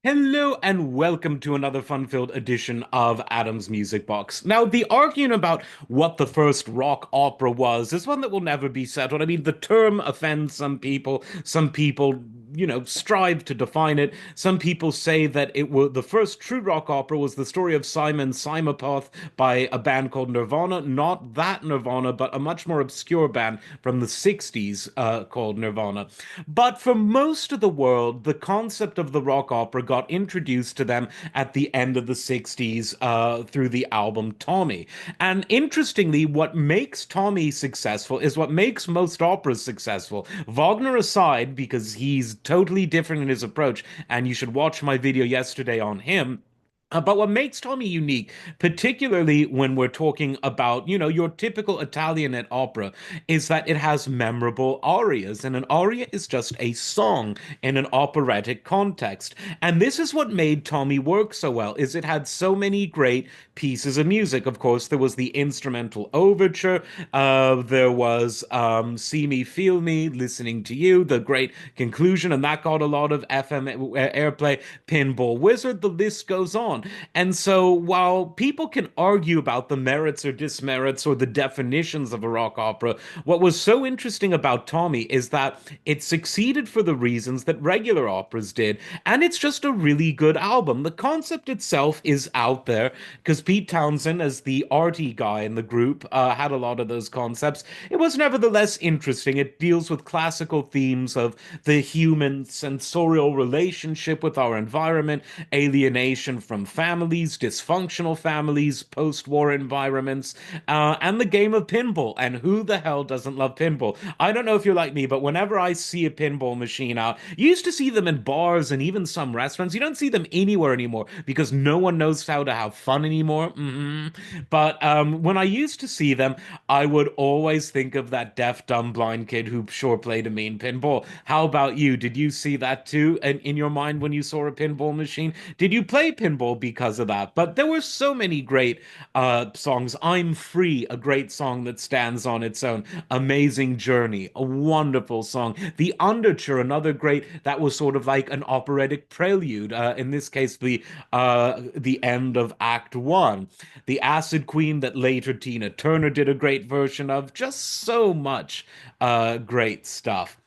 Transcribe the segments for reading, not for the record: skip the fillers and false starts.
Hello and welcome to another fun-filled edition of Adam's Music Box. Now, the argument about what the first rock opera was is one that will never be settled. I mean, the term offends some people. Some people, strive to define it. Some people say that it was the first true rock opera was the story of Simon Simopoth by a band called Nirvana. Not that Nirvana, but a much more obscure band from the 60s called Nirvana. But for most of the world, the concept of the rock opera got introduced to them at the end of the 60s through the album Tommy. And interestingly, what makes Tommy successful is what makes most operas successful. Wagner aside, because he's totally different in his approach, and you should watch my video yesterday on him. But what makes Tommy unique, particularly when we're talking about, your typical Italianate opera, is that it has memorable arias. And an aria is just a song in an operatic context. And this is what made Tommy work so well, is it had so many great pieces of music. Of course, there was the instrumental overture. There was See Me, Feel Me, Listening to You, the great conclusion, and that got a lot of FM airplay. Pinball Wizard, the list goes on. And so while people can argue about the merits or dismerits or the definitions of a rock opera, what was so interesting about Tommy is that it succeeded for the reasons that regular operas did. And it's just a really good album. The concept itself is out there because Pete Townsend, as the arty guy in the group, had a lot of those concepts. It was nevertheless interesting. It deals with classical themes of the human sensorial relationship with our environment, alienation from families, dysfunctional families, post war environments, and the game of pinball. And who the hell doesn't love pinball? I don't know if you're like me, but whenever I see a pinball machine out, you used to see them in bars and even some restaurants. You don't see them anywhere anymore because no one knows how to have fun anymore. But when I used to see them, I would always think of that deaf, dumb, blind kid who sure played a mean pinball. How about you? Did you see that too in your mind when you saw a pinball machine? Did you play pinball because of that? But there were so many great songs. I'm Free, a great song that stands on its own. Amazing Journey, a wonderful song. The Underture, another great, that was sort of like an operatic prelude. In this case, the end of Act One. The Acid Queen that later Tina Turner did a great version of. Just so much great stuff.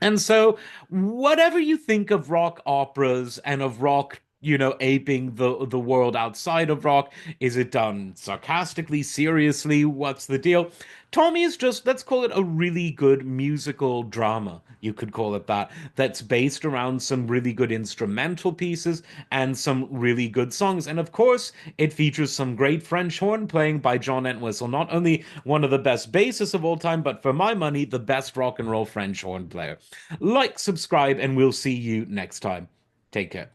And so, whatever you think of rock operas and of rock, aping the world outside of rock, is it done sarcastically, seriously? What's the deal? Tommy is just, let's call it a really good musical drama. You could call it that. That's based around some really good instrumental pieces and some really good songs. And of course, it features some great French horn playing by John Entwistle. Not only one of the best bassists of all time, but for my money, the best rock and roll French horn player. Like, subscribe, and we'll see you next time. Take care.